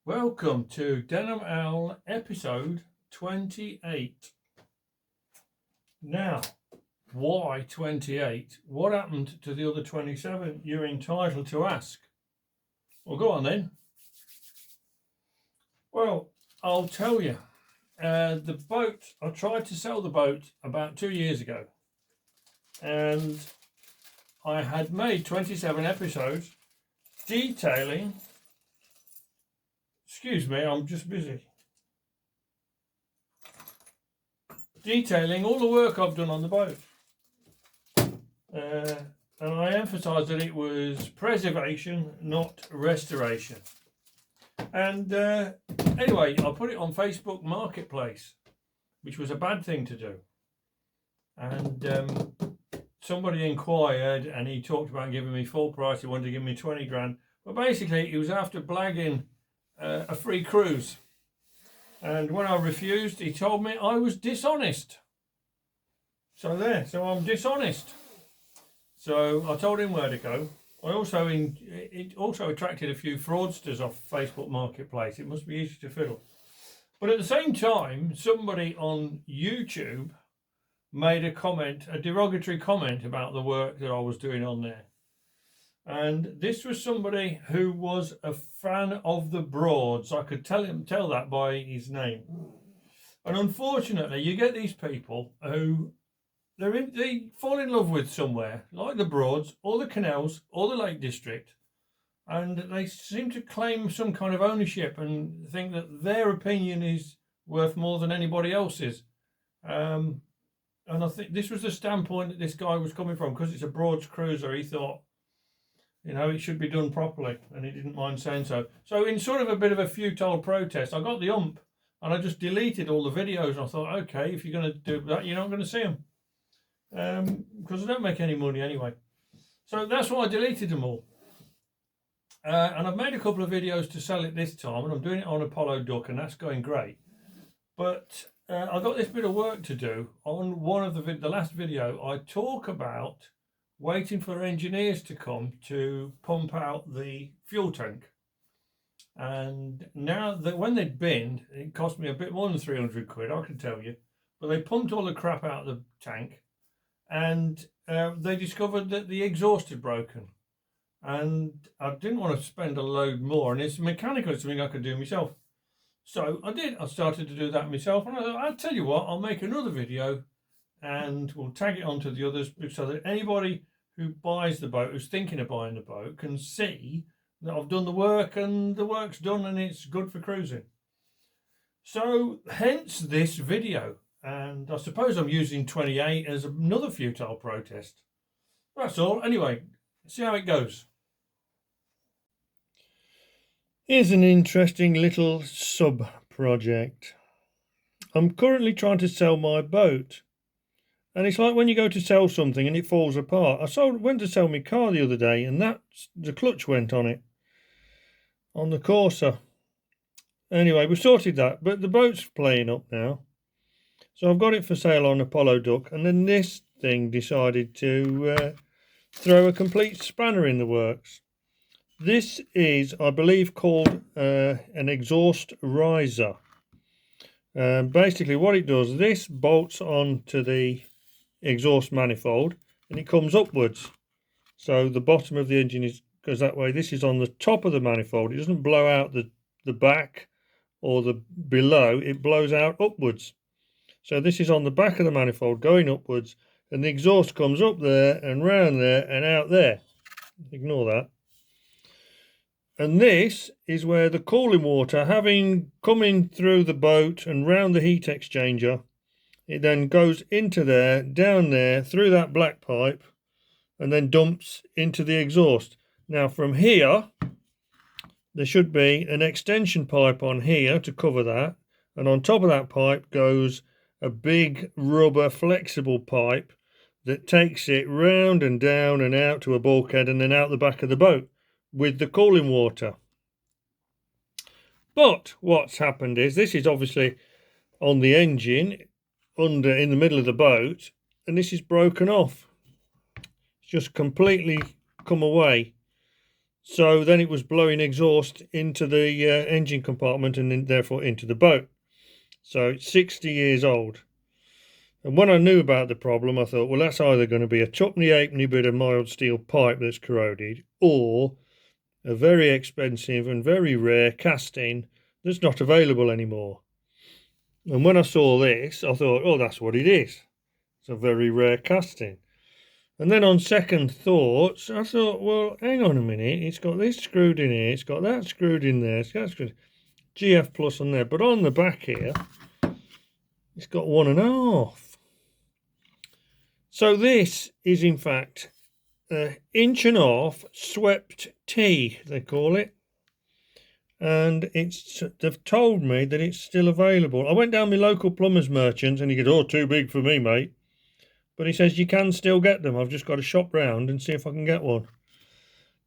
Welcome to Denham Owl episode 28. Now, why 28? What happened to the other 27? You're entitled to ask. Well, go on then. Well, I'll tell you. The boat, I tried to sell the boat about 2 years ago. And I had made 27 episodes detailing... Excuse me, I'm just busy. Detailing all the work I've done on the boat. And I emphasised that it was preservation, not restoration. And anyway, I put it on Facebook Marketplace, which was a bad thing to do. And somebody inquired and he talked about giving me full price. He wanted to give me 20 grand. But basically, he was after blagging a free cruise. And when I refused, he told me I was dishonest. So I'm dishonest. So I told him where to go. It also attracted a few fraudsters off Facebook Marketplace. It must be easy to fiddle. But at the same time, somebody on YouTube made a derogatory comment about the work that I was doing on there. And this was somebody who was a fan of the Broads. I could tell that by his name. And unfortunately, you get these people who they fall in love with somewhere, like the Broads, or the canals, or the Lake District, and they seem to claim some kind of ownership and think that their opinion is worth more than anybody else's. And I think this was the standpoint that this guy was coming from, because it's a Broads cruiser. He thought, it should be done properly, and he didn't mind saying so. So in sort of a bit of a futile protest, I got the ump, and I just deleted all the videos. And I thought, okay, if you're going to do that, you're not going to see them. Because I don't make any money anyway. So that's why I deleted them all. And I've made a couple of videos to sell it this time, and I'm doing it on Apollo Duck, and that's going great. But I've got this bit of work to do. On one of the last video, I talk about waiting for engineers to come to pump out the fuel tank. And now that when they'd been, it cost me a bit more than 300 quid, I can tell you. But they pumped all the crap out of the tank, and they discovered that the exhaust had broken. And I didn't want to spend a load more, and it's mechanical, it's something I could do myself. So I did. I started to do that myself, and I thought, I'll tell you what, I'll make another video and we'll tag it onto the others so that anybody who buys the boat, who's thinking of buying the boat, can see that I've done the work and the work's done and it's good for cruising. So hence this video. And I suppose I'm using 28 as another futile protest. That's all. Anyway, see how it goes. Here's an interesting little sub-project. I'm currently trying to sell my boat. And it's like when you go to sell something and it falls apart. Went to sell my car the other day, and the clutch went on it. On the Corsa. Anyway, we sorted that. But the boat's playing up now. So I've got it for sale on Apollo Duck, and then this thing decided to throw a complete spanner in the works. This is, I believe, called an exhaust riser. Basically what it does, this bolts onto the exhaust manifold and it comes upwards. So the bottom of the engine goes that way. This is on the top of the manifold. It doesn't blow out the back or the below, it blows out upwards. So this is on the back of the manifold going upwards, and the exhaust comes up there and round there and out there. Ignore that. And this is where the cooling water, having come in through the boat and round the heat exchanger, it then goes into there, down there, through that black pipe, and then dumps into the exhaust. Now from here, there should be an extension pipe on here to cover that, and on top of that pipe goes a big rubber flexible pipe that takes it round and down and out to a bulkhead and then out the back of the boat with the cooling water. But what's happened is this is obviously on the engine in the middle of the boat, and this is broken off. It's just completely come away. So then it was blowing exhaust into the engine compartment and then therefore into the boat. So it's 60 years old. And when I knew about the problem, I thought, well, that's either going to be a tuppenny halfpenny bit of mild steel pipe that's corroded, or a very expensive and very rare casting that's not available anymore. And when I saw this, I thought, oh, that's what it is. It's a very rare casting. And then on second thoughts, I thought, well, hang on a minute. It's got this screwed in here. It's got that screwed in there. It's got GF plus on there. But on the back here, it's got 1.5. So this is, in fact, 1.5 inch swept T, they call it. And they've told me that it's still available. I went down my local plumber's merchant and he goes, oh, too big for me, mate. But he says you can still get them. I've just got to shop round and see if I can get one.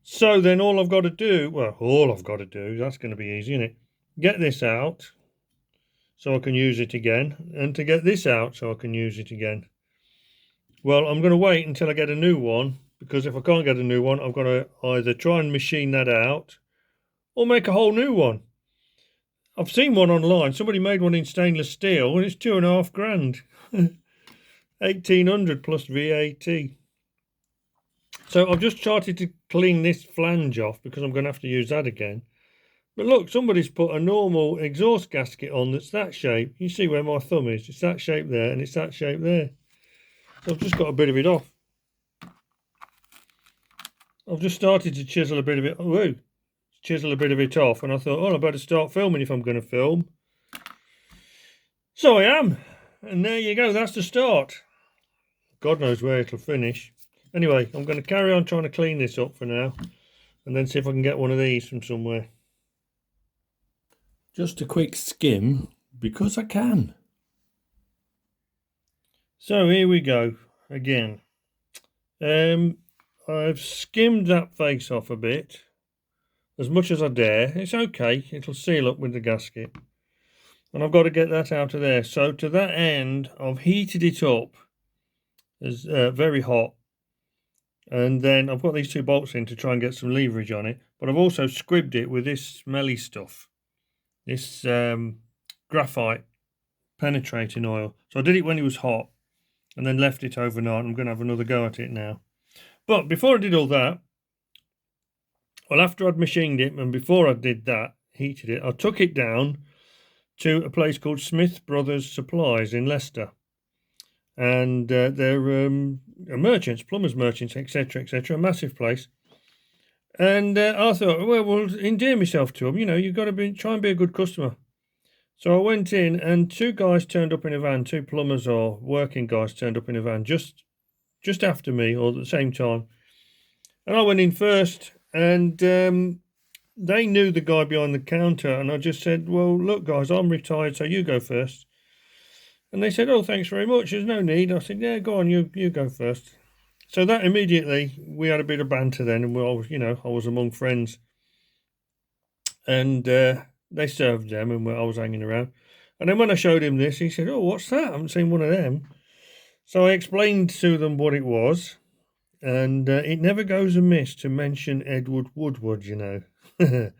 So then all I've got to do, that's going to be easy, isn't it? Get this out so I can use it again, and to get this out so I can use it again. Well, I'm going to wait until I get a new one, because if I can't get a new one, I've got to either try and machine that out or make a whole new one. I've seen one online. Somebody made one in stainless steel and it's 2.5 grand. 1,800 plus VAT. So I've just started to clean this flange off because I'm going to have to use that again. But look, somebody's put a normal exhaust gasket on that's that shape. You see where my thumb is. It's that shape there and it's that shape there. So I've just got a bit of it off. I've just started to chisel a bit of it. Chisel a bit of it off, and I thought, oh, I better start filming if I'm going to film. So I am, and there you go. That's the start. God knows where it'll finish. Anyway, I'm going to carry on trying to clean this up for now, and then see if I can get one of these from somewhere. Just a quick skim, because I can. So here we go again. I've skimmed that face off a bit, as much as I dare. It's okay, it'll seal up with the gasket. And I've got to get that out of there. So to that end, I've heated it up as very hot. And then I've got these 2 bolts in to try and get some leverage on it. But I've also squibbed it with this smelly stuff. This graphite penetrating oil. So I did it when it was hot and then left it overnight. I'm going to have another go at it now. But before I did all that, well, after I'd machined it and before I did that, heated it, I took it down to a place called Smith Brothers Supplies in Leicester. And they're merchants, plumbers merchants, etc., etc., a massive place. And I thought, well, endear myself to them. You know, you've got to try and be a good customer. So I went in and 2 guys turned up in a van, 2 plumbers or working guys turned up in a van just after me or at the same time. And I went in first. And they knew the guy behind the counter, and I just said, well, look, guys, I'm retired, so you go first. And they said, oh, thanks very much, there's no need. I said, yeah, go on, you go first. So that immediately, we had a bit of banter then, and I was among friends. And they served them, and I was hanging around. And then when I showed him this, he said, oh, what's that? I haven't seen one of them. So I explained to them what it was. And it never goes amiss to mention Edward Woodward, you know. So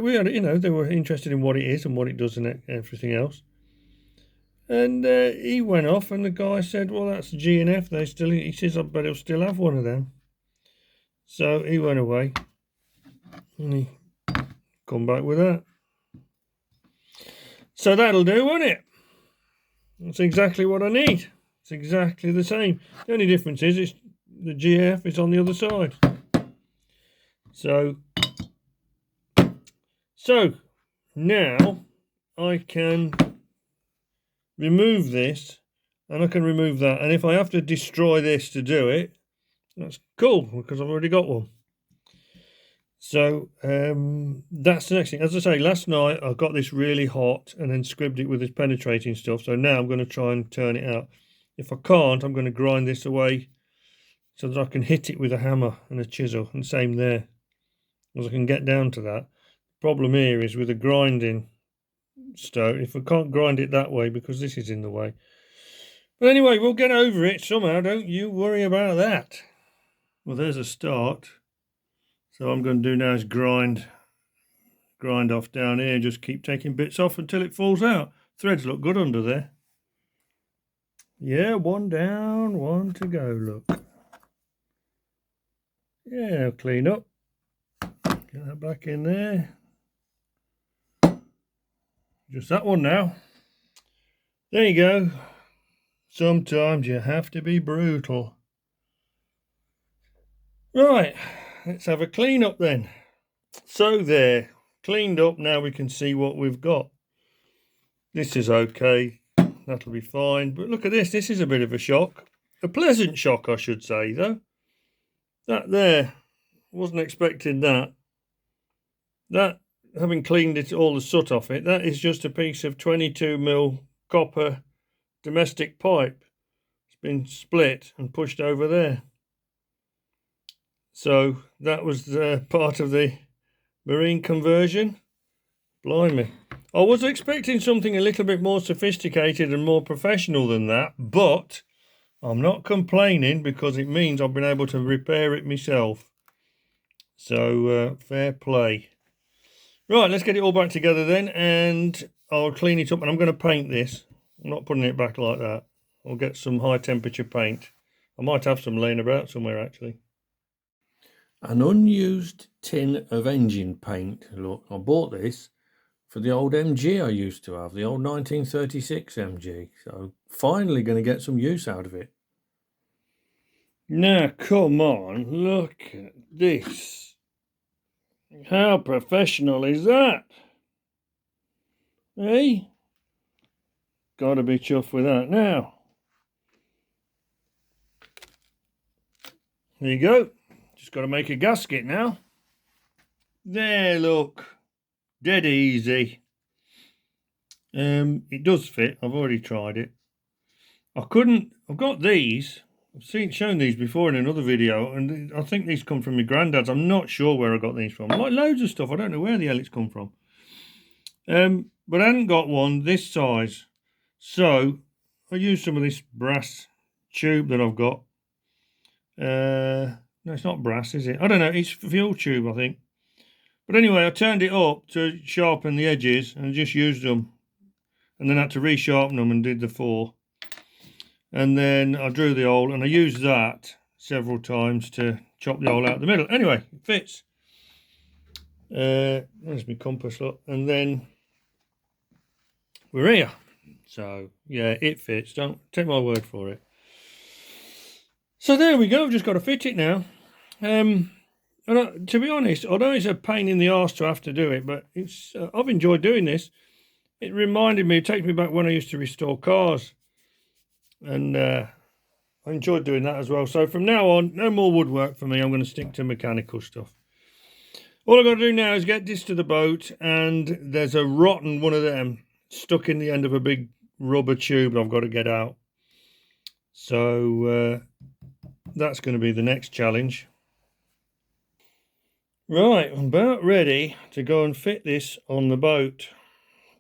we had, they were interested in what it is and what it does and everything else. And he went off, and the guy said, well, that's G&F. He says, I bet he'll still have one of them. So he went away, and he come back with that. So that'll do, won't it? That's exactly what I need. It's exactly the same. The only difference is the GF is on the other side. So now I can remove this and I can remove that. And if I have to destroy this to do it, that's cool because I've already got one. So that's the next thing. As I say, last night I got this really hot and then squibbed it with this penetrating stuff. So now I'm going to try and turn it out. If I can't, I'm going to grind this away so that I can hit it with a hammer and a chisel, and same there, as I can get down to that. The problem here is with a grinding stone, if I can't grind it that way because this is in the way. But anyway, we'll get over it somehow, don't you worry about that. Well, there's a start. So what I'm going to do now is grind off down here, just keep taking bits off until it falls out. Threads look good under there. Yeah, one down, one to go, look. Yeah, I'll clean up. Get that back in there. Just that one now. There you go. Sometimes you have to be brutal. Right, let's have a clean up then. So there, cleaned up. Now we can see what we've got. This is okay. That'll be fine. But look at this. This is a bit of a shock. A pleasant shock, I should say, though. That there, wasn't expecting that. That, having cleaned it, all the soot off it, that is just a piece of 22mm copper domestic pipe. It's been split and pushed over there. So that was part of the marine conversion. Blimey. I was expecting something a little bit more sophisticated and more professional than that, but I'm not complaining because it means I've been able to repair it myself. So fair play. Right, let's get it all back together then, and I'll clean it up, and I'm going to paint this. I'm not putting it back like that. I'll get some high temperature paint. I might have some laying about somewhere actually. An unused tin of engine paint. Look, I bought this for the old MG I used to have, the old 1936 MG. So finally going to get some use out of it. Now, come on, look at this. How professional is that? Hey? Gotta be chuffed with that now. There you go. Just got to make a gasket now. There, look. Dead easy. It does fit. I've already tried it. I've got these. I've shown these before in another video, and I think these come from my granddad's. I'm not sure where I got these from. Like loads of stuff. I don't know where the hell it's come from. But I hadn't got one this size. So I used some of this brass tube that I've got. No, it's not brass, is it? I don't know. It's fuel tube, I think. But anyway, I turned it up to sharpen the edges and just used them. And then had to resharpen them and did the 4. And then I drew the hole and I used that several times to chop the hole out the middle. Anyway, it fits. There's my compass, look. And then we're here. So, yeah, it fits. Don't take my word for it. So there we go. I've just got to fit it now. And to be honest, although it's a pain in the arse to have to do it, but it's I've enjoyed doing this. It reminded me, it takes me back when I used to restore cars, and I enjoyed doing that as well. So from now on, no more woodwork for me. I'm going to stick to mechanical stuff. All I've got to do now is get this to the boat, and there's a rotten one of them stuck in the end of a big rubber tube that I've got to get out. So that's going to be the next challenge. Right, I'm about ready to go and fit this on the boat,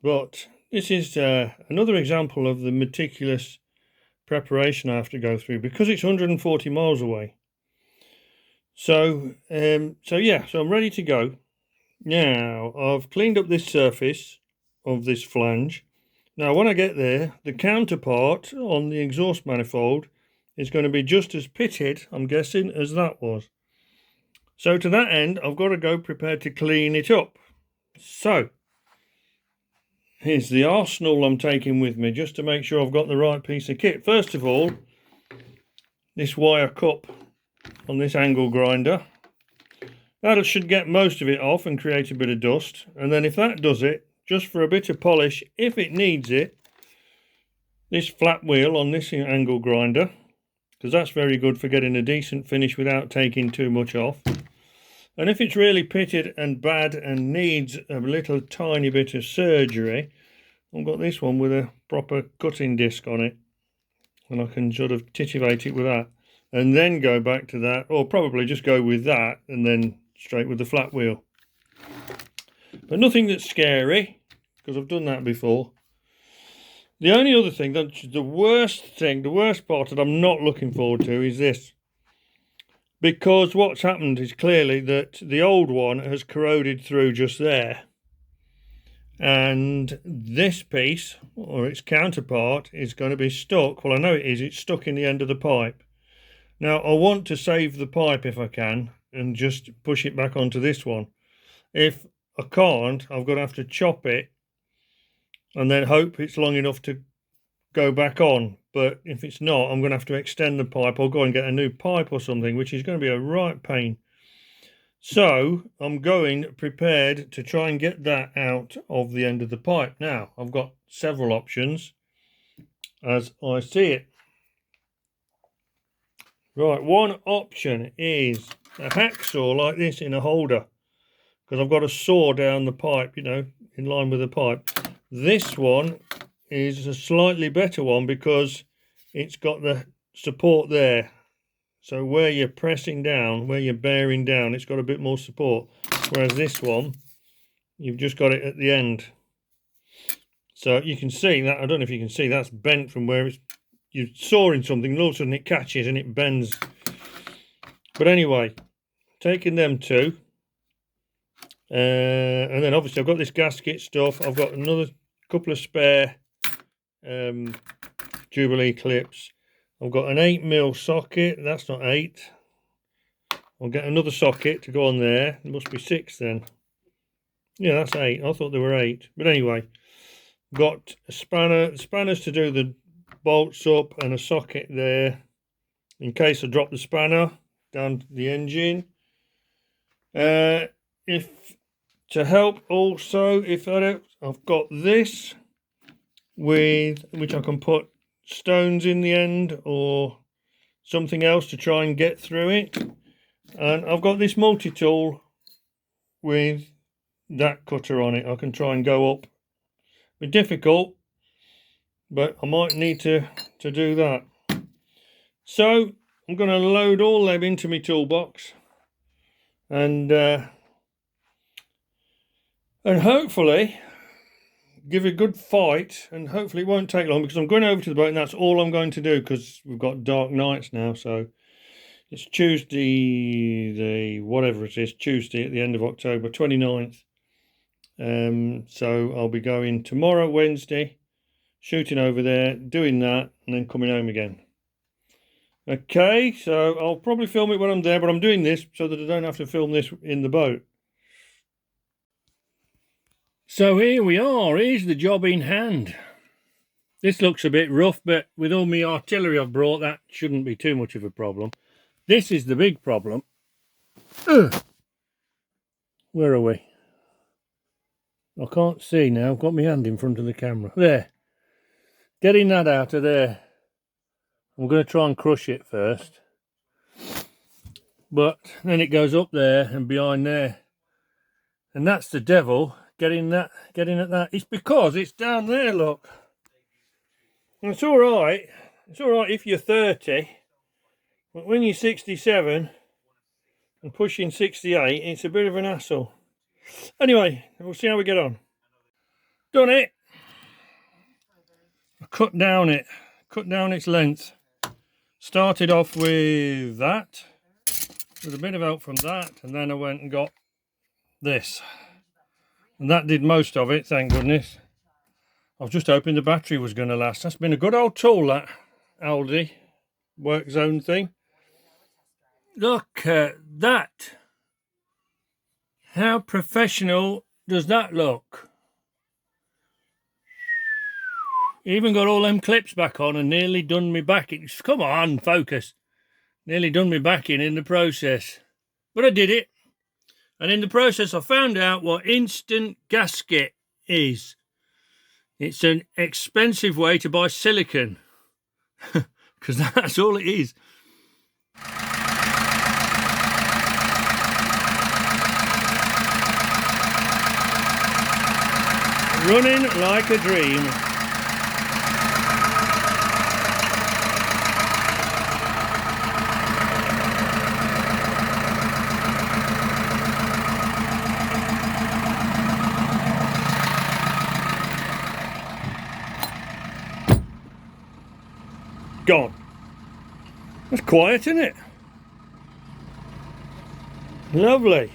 but this is another example of the meticulous preparation I have to go through because it's 140 miles away. So I'm ready to go. Now, I've cleaned up this surface of this flange. Now, when I get there, the counterpart on the exhaust manifold is going to be just as pitted, I'm guessing, as that was. So to that end, I've got to go prepared to clean it up. So here's the arsenal I'm taking with me just to make sure I've got the right piece of kit. First of all, this wire cup on this angle grinder. That should get most of it off and create a bit of dust. And then if that does it, just for a bit of polish, if it needs it, this flat wheel on this angle grinder, because that's very good for getting a decent finish without taking too much off. And if it's really pitted and bad and needs a little tiny bit of surgery, I've got this one with a proper cutting disc on it. and I can sort of titivate it with that, and then go back to that, or probably just go with that and then straight with the flat wheel. But nothing that's scary, because I've done that before. The only other thing, the worst part that I'm not looking forward to is this. Because what's happened is clearly that the old one has corroded through just there. And this piece, or its counterpart, is going to be stuck. Well, I know it is. It's stuck in the end of the pipe. Now, I want to save the pipe if I can and just push it back onto this one. If I can't, I've got to have to chop it and then hope it's long enough to go back on. But if it's not, I'm going to have to extend the pipe or go and get a new pipe or something, which is going to be a right pain. So I'm going prepared to try and get that out of the end of the pipe. Now, I've got several options as I see it. Right, one option is a hacksaw like this in a holder, because I've got to saw down the pipe, you know, in line with the pipe. This one is a slightly better one because it's got the support there. So where you're pressing down, where you're bearing down, it's got a bit more support. Whereas this one, you've just got it at the end. So you can see that, I don't know if you can see, that's bent from where you're sawing something and all of a sudden it catches and it bends. But anyway, taking them two. And then obviously I've got this gasket stuff. I've got another couple of spare Jubilee clips. I've got an 8mm socket. That's not 8. I'll get another socket to go on there. It must be 6 then. Yeah, that's 8. I thought there were 8. But anyway, got a spanner, spanners to do the bolts up, and a socket there in case I drop the spanner down the engine. If to help also, if I don't, I've got this with which I can put stones in the end or something else to try and get through it. And I've got this multi-tool with that cutter on it. I can try and go up. It's difficult, but I might need to do that. So I'm going to load all them into my toolbox and hopefully give a good fight, and hopefully it won't take long because I'm going over to the boat and that's all I'm going to do because we've got dark nights now. So it's Tuesday, Tuesday at the end of October, 29th. So I'll be going tomorrow, Wednesday, shooting over there, doing that, and then coming home again. Okay, so I'll probably film it when I'm there, but I'm doing this so that I don't have to film this in the boat. So here we are, here's the job in hand. This looks a bit rough, but with all my artillery I've brought, that shouldn't be too much of a problem. This is the big problem. Where are we? I can't see now, I've got my hand in front of the camera. There. Getting that out of there. I'm going to try and crush it first. But then it goes up there and behind there. And that's the devil. Getting at that. It's because it's down there, look. And it's alright. It's alright if you're 30. But when you're 67 and pushing 68, it's a bit of an hassle. Anyway, we'll see how we get on. Done it. I cut down its length. Started off with that, with a bit of help from that, and then I went and got this. And that did most of it, thank goodness. I was just hoping the battery was going to last. That's been a good old tool, that Aldi work zone thing. Look at that. How professional does that look? Even got all them clips back on and nearly done me back in. Come on, focus. Nearly done me back in the process. But I did it. And in the process, I found out what instant gasket is. It's an expensive way to buy silicone. Because that's all it is. Running like a dream. gone. That's quiet, isn't it? Lovely.